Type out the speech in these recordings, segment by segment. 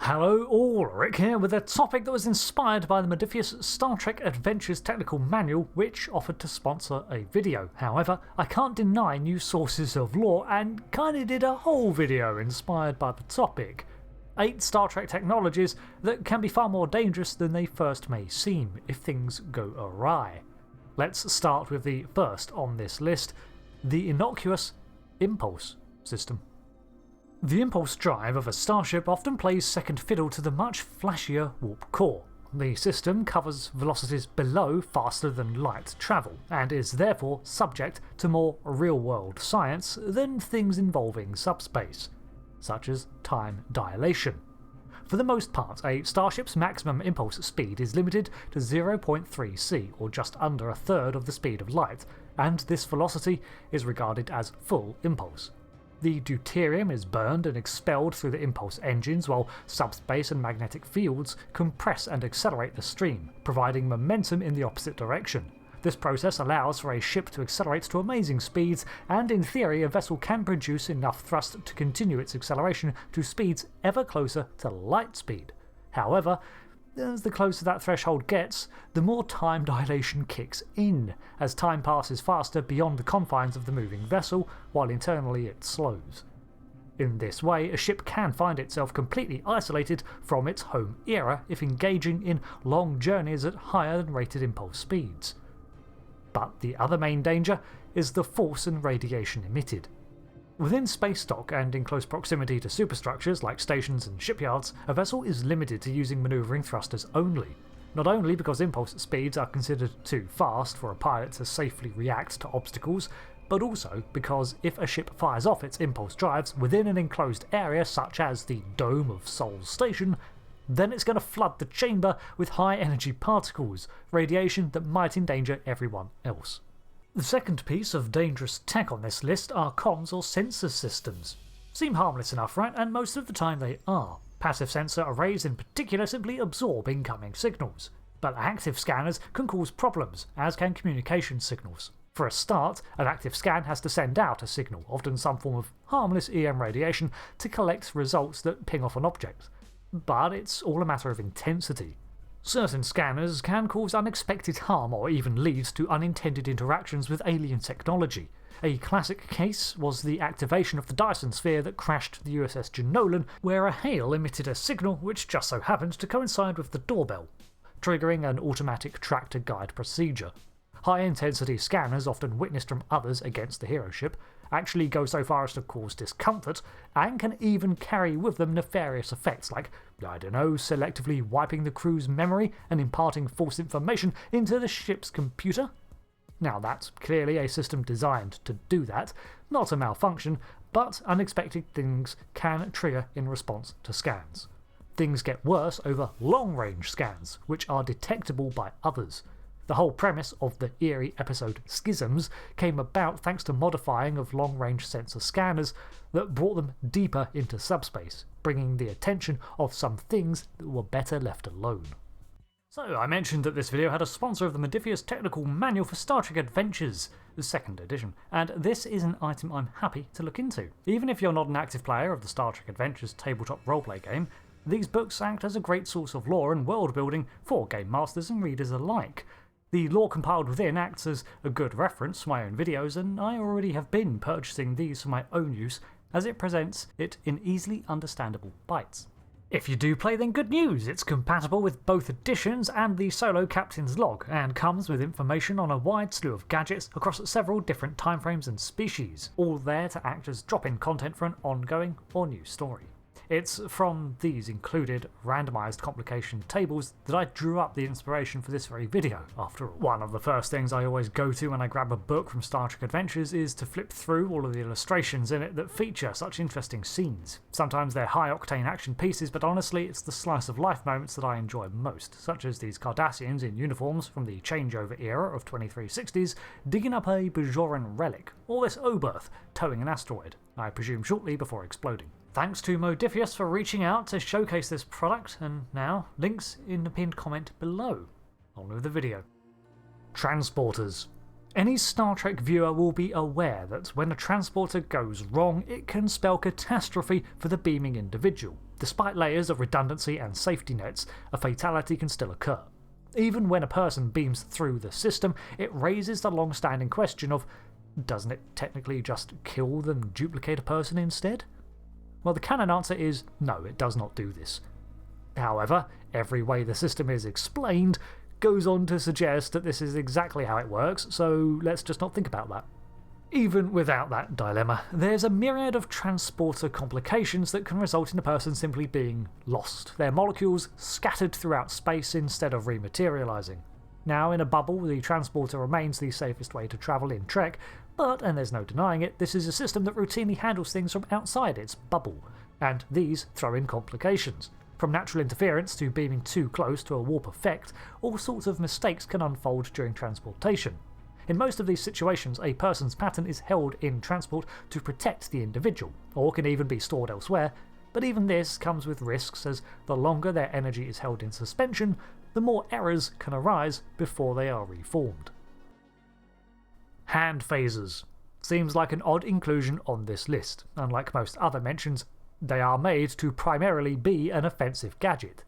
Hello all, Rick here with a topic that was inspired by the Modifius Star Trek Adventures technical manual, which offered to sponsor a video. However, I can't deny new sources of lore and kinda did a whole video inspired by the topic. 8 Star Trek technologies that can be far more dangerous than they first may seem if things go awry. Let's start with the first on this list, the innocuous impulse system. The impulse drive of a starship often plays second fiddle to the much flashier warp core. The system covers velocities below faster than light travel, and is therefore subject to more real-world science than things involving subspace, such as time dilation. For the most part, a starship's maximum impulse speed is limited to 0.3 c, or just under a third of the speed of light, and this velocity is regarded as full impulse. The deuterium is burned and expelled through the impulse engines, while subspace and magnetic fields compress and accelerate the stream, providing momentum in the opposite direction. This process allows for a ship to accelerate to amazing speeds, and in theory a vessel can produce enough thrust to continue its acceleration to speeds ever closer to light speed. However, as the closer that threshold gets, the more time dilation kicks in, as time passes faster beyond the confines of the moving vessel, while internally it slows. In this way, a ship can find itself completely isolated from its home era if engaging in long journeys at higher than rated impulse speeds. But the other main danger is the force and radiation emitted. Within space dock and in close proximity to superstructures like stations and shipyards, a vessel is limited to using manoeuvring thrusters only. Not only because impulse speeds are considered too fast for a pilot to safely react to obstacles, but also because if a ship fires off its impulse drives within an enclosed area such as the dome of Sol's station, then it's going to flood the chamber with high energy particles, radiation that might endanger everyone else. The second piece of dangerous tech on this list are comms or sensor systems. Seem harmless enough, right? And most of the time they are. Passive sensor arrays in particular simply absorb incoming signals. But active scanners can cause problems, as can communication signals. For a start, an active scan has to send out a signal, often some form of harmless EM radiation, to collect results that ping off an object. But it's all a matter of intensity. Certain scanners can cause unexpected harm or even lead to unintended interactions with alien technology. A classic case was the activation of the Dyson sphere that crashed the USS Jenolan, where a hail emitted a signal which just so happened to coincide with the doorbell, triggering an automatic track-to-guide procedure. High-intensity scanners, often witnessed from others against the hero ship, actually go so far as to cause discomfort, and can even carry with them nefarious effects like, selectively wiping the crew's memory and imparting false information into the ship's computer. Now that's clearly a system designed to do that, not a malfunction, but unexpected things can trigger in response to scans. Things get worse over long-range scans, which are detectable by others. The whole premise of the eerie episode Schisms came about thanks to modifying of long-range sensor scanners that brought them deeper into subspace, bringing the attention of some things that were better left alone. So, I mentioned that this video had a sponsor of the Modifius Technical Manual for Star Trek Adventures, the 2nd edition, and this is an item I'm happy to look into. Even if you're not an active player of the Star Trek Adventures tabletop roleplay game, these books act as a great source of lore and world building for game masters and readers alike. The lore compiled within acts as a good reference for my own videos, and I already have been purchasing these for my own use, as it presents it in easily understandable bites. If you do play, then good news! It's compatible with both editions and the solo captain's log, and comes with information on a wide slew of gadgets across several different timeframes and species, all there to act as drop-in content for an ongoing or new story. It's from these included randomised complication tables that I drew up the inspiration for this very video, after all. One of the first things I always go to when I grab a book from Star Trek Adventures is to flip through all of the illustrations in it that feature such interesting scenes. Sometimes they're high-octane action pieces, but honestly it's the slice-of-life moments that I enjoy most, such as these Cardassians in uniforms from the changeover era of 2360s digging up a Bajoran relic, or this Oberth towing an asteroid, I presume shortly before exploding. Thanks to Modifius for reaching out to showcase this product, and now links in the pinned comment below. On with the video. Transporters. Any Star Trek viewer will be aware that when a transporter goes wrong, it can spell catastrophe for the beaming individual. Despite layers of redundancy and safety nets, a fatality can still occur. Even when a person beams through the system, it raises the long-standing question of, doesn't it technically just kill and duplicate a person instead? Well, the canon answer is no, it does not do this. However, every way the system is explained goes on to suggest that this is exactly how it works, so let's just not think about that. Even without that dilemma, there's a myriad of transporter complications that can result in a person simply being lost, their molecules scattered throughout space instead of rematerializing. Now, in a bubble, the transporter remains the safest way to travel in Trek, but, and there's no denying it, this is a system that routinely handles things from outside its bubble, and these throw in complications. From natural interference to beaming too close to a warp effect, all sorts of mistakes can unfold during transportation. In most of these situations, a person's pattern is held in transport to protect the individual, or can even be stored elsewhere, but even this comes with risks, as the longer their energy is held in suspension, the more errors can arise before they are reformed. Hand phasers. Seems like an odd inclusion on this list. Unlike most other mentions, they are made to primarily be an offensive gadget.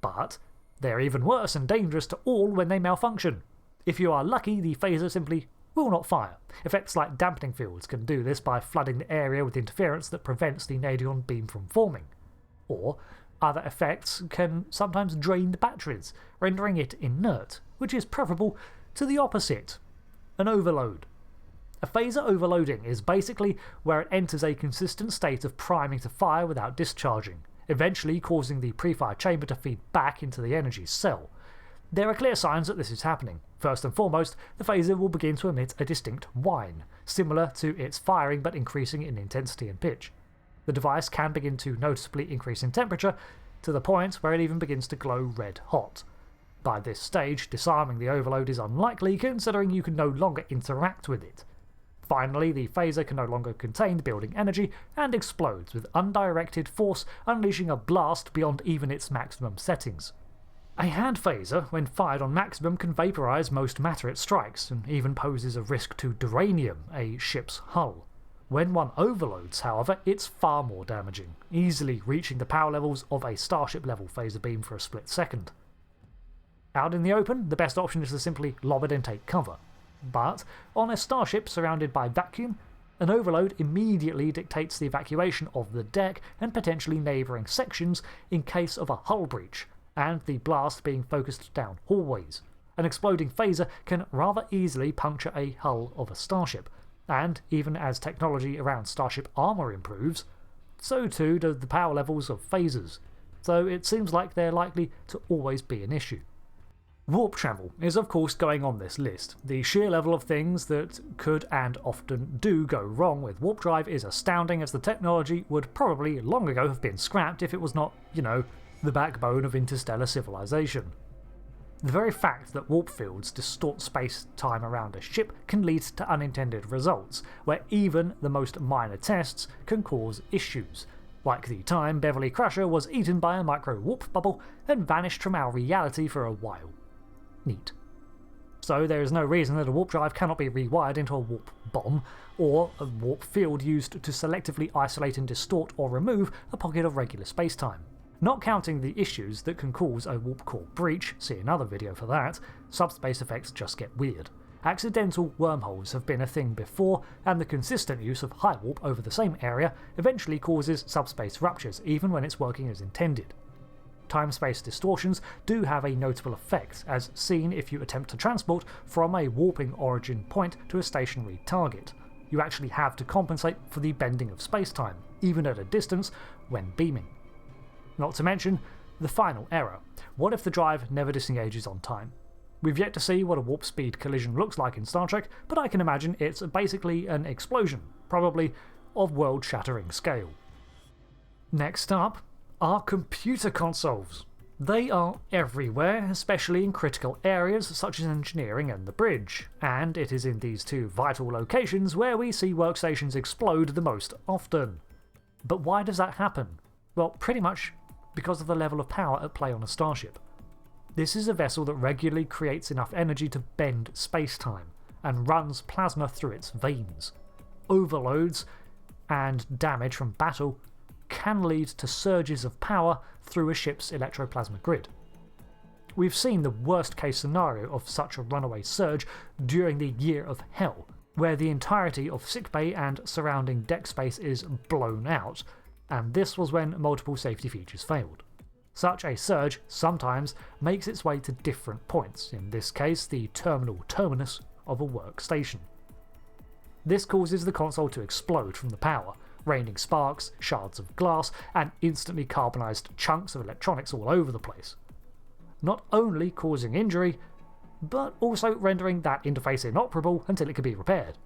But they're even worse and dangerous to all when they malfunction. If you are lucky, the phaser simply will not fire. Effects like dampening fields can do this by flooding the area with interference that prevents the Nadion beam from forming. Or other effects can sometimes drain the batteries, rendering it inert, which is preferable to the opposite, an overload. A phaser overloading is basically where it enters a consistent state of priming to fire without discharging, eventually causing the pre-fire chamber to feed back into the energy cell. There are clear signs that this is happening. First and foremost, the phaser will begin to emit a distinct whine, similar to its firing but increasing in intensity and pitch. The device can begin to noticeably increase in temperature, to the point where it even begins to glow red hot. By this stage, disarming the overload is unlikely, considering you can no longer interact with it. Finally, the phaser can no longer contain the building energy and explodes with undirected force, unleashing a blast beyond even its maximum settings. A hand phaser, when fired on maximum, can vaporize most matter it strikes, and even poses a risk to duranium, a ship's hull. When one overloads, however, it's far more damaging, easily reaching the power levels of a Starship-level phaser beam for a split second. Out in the open, the best option is to simply lob it and take cover. But on a starship surrounded by vacuum, an overload immediately dictates the evacuation of the deck and potentially neighbouring sections in case of a hull breach, and the blast being focused down hallways. An exploding phaser can rather easily puncture a hull of a starship, and even as technology around starship armour improves, so too do the power levels of phasers, so it seems like they're likely to always be an issue. Warp travel is of course going on this list. The sheer level of things that could and often do go wrong with warp drive is astounding, as the technology would probably long ago have been scrapped if it was not, the backbone of interstellar civilization. The very fact that warp fields distort space-time around a ship can lead to unintended results, where even the most minor tests can cause issues, like the time Beverly Crusher was eaten by a micro-warp bubble and vanished from our reality for a while. Neat. So there is no reason that a warp drive cannot be rewired into a warp bomb, or a warp field used to selectively isolate and distort or remove a pocket of regular space-time. Not counting the issues that can cause a warp core breach, see another video for that, subspace effects just get weird. Accidental wormholes have been a thing before, and the consistent use of high warp over the same area eventually causes subspace ruptures even when it's working as intended. Time-space distortions do have a notable effect, as seen if you attempt to transport from a warping origin point to a stationary target. You actually have to compensate for the bending of space-time, even at a distance, when beaming. Not to mention the final error. What if the drive never disengages on time? We've yet to see what a warp speed collision looks like in Star Trek, but I can imagine it's basically an explosion, probably of world-shattering scale. Next up are computer consoles. They are everywhere, especially in critical areas such as engineering and the bridge, and it is in these two vital locations where we see workstations explode the most often. But why does that happen? Well, pretty much because of the level of power at play on a starship. This is a vessel that regularly creates enough energy to bend space-time, and runs plasma through its veins. Overloads and damage from battle can lead to surges of power through a ship's electroplasma grid. We've seen the worst case scenario of such a runaway surge during the Year of Hell, where the entirety of sickbay and surrounding deck space is blown out, and this was when multiple safety features failed. Such a surge sometimes makes its way to different points, in this case the terminal terminus of a workstation. This causes the console to explode from the power, raining sparks, shards of glass, and instantly carbonized chunks of electronics all over the place. Not only causing injury, but also rendering that interface inoperable until it can be repaired.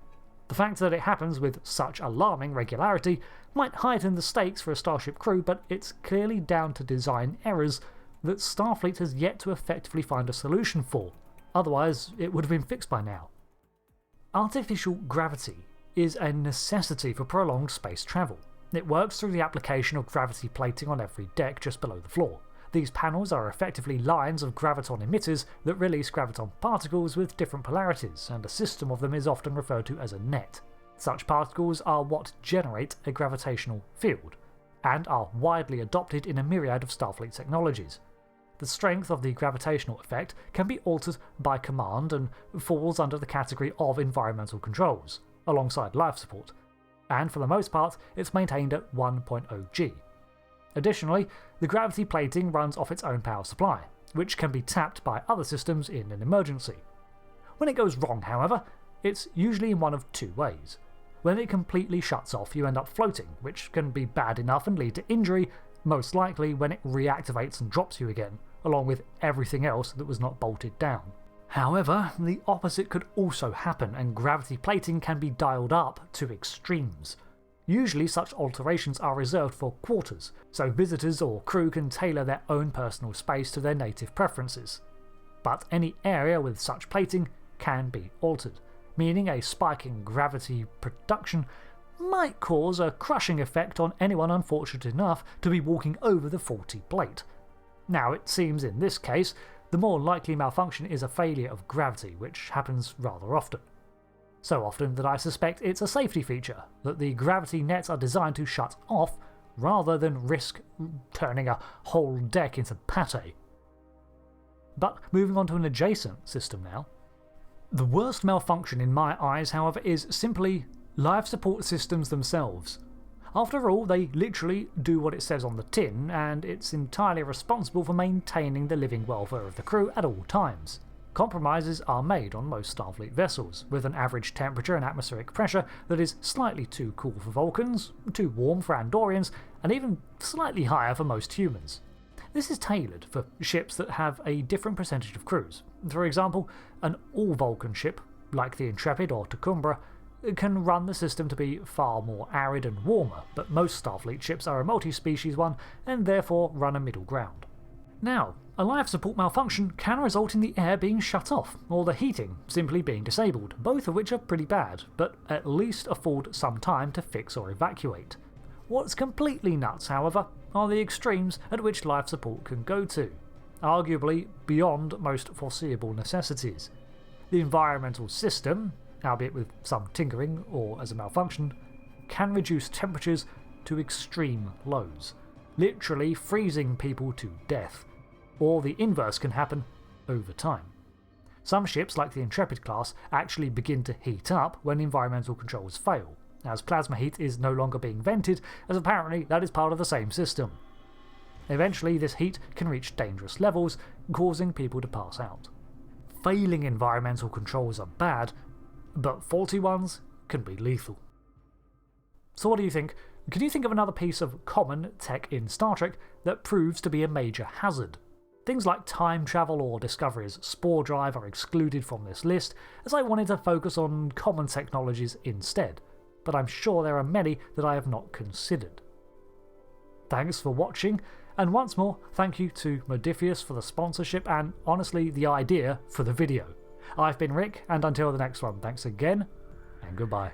The fact that it happens with such alarming regularity might heighten the stakes for a Starship crew, but it's clearly down to design errors that Starfleet has yet to effectively find a solution for, otherwise it would have been fixed by now. Artificial gravity is a necessity for prolonged space travel. It works through the application of gravity plating on every deck just below the floor. These panels are effectively lines of graviton emitters that release graviton particles with different polarities, and a system of them is often referred to as a net. Such particles are what generate a gravitational field, and are widely adopted in a myriad of Starfleet technologies. The strength of the gravitational effect can be altered by command and falls under the category of environmental controls, alongside life support, and for the most part it's maintained at 1.0 G. Additionally, the gravity plating runs off its own power supply, which can be tapped by other systems in an emergency. When it goes wrong, however, it's usually in one of two ways. When it completely shuts off, you end up floating, which can be bad enough and lead to injury, most likely when it reactivates and drops you again, along with everything else that was not bolted down. However, the opposite could also happen, and gravity plating can be dialed up to extremes. Usually such alterations are reserved for quarters, so visitors or crew can tailor their own personal space to their native preferences. But any area with such plating can be altered, meaning a spike in gravity production might cause a crushing effect on anyone unfortunate enough to be walking over the faulty plate. Now, it seems in this case, the more likely malfunction is a failure of gravity, which happens rather often. So often that I suspect it's a safety feature, that the gravity nets are designed to shut off rather than risk turning a whole deck into pate. But moving on to an adjacent system now. The worst malfunction in my eyes, however, is simply life support systems themselves. After all, they literally do what it says on the tin, and it's entirely responsible for maintaining the living welfare of the crew at all times. Compromises are made on most Starfleet vessels, with an average temperature and atmospheric pressure that is slightly too cool for Vulcans, too warm for Andorians, and even slightly higher for most humans. This is tailored for ships that have a different percentage of crews. For example, an all-Vulcan ship, like the Intrepid or Tucumbra, can run the system to be far more arid and warmer, but most Starfleet ships are a multi-species one and therefore run a middle ground. Now, a life support malfunction can result in the air being shut off, or the heating simply being disabled, both of which are pretty bad, but at least afford some time to fix or evacuate. What's completely nuts, however, are the extremes at which life support can go to, arguably beyond most foreseeable necessities. The environmental system, albeit with some tinkering or as a malfunction, can reduce temperatures to extreme lows, literally freezing people to death. Or the inverse can happen over time. Some ships, like the Intrepid class, actually begin to heat up when environmental controls fail, as plasma heat is no longer being vented, as apparently that is part of the same system. Eventually, this heat can reach dangerous levels, causing people to pass out. Failing environmental controls are bad, but faulty ones can be lethal. So what do you think? Can you think of another piece of common tech in Star Trek that proves to be a major hazard? Things like time travel or Discovery's spore drive are excluded from this list, as I wanted to focus on common technologies instead, but I'm sure there are many that I have not considered. Thanks for watching, and once more, thank you to Modiphius for the sponsorship and, honestly, the idea for the video. I've been Rick, and until the next one, thanks again, and goodbye.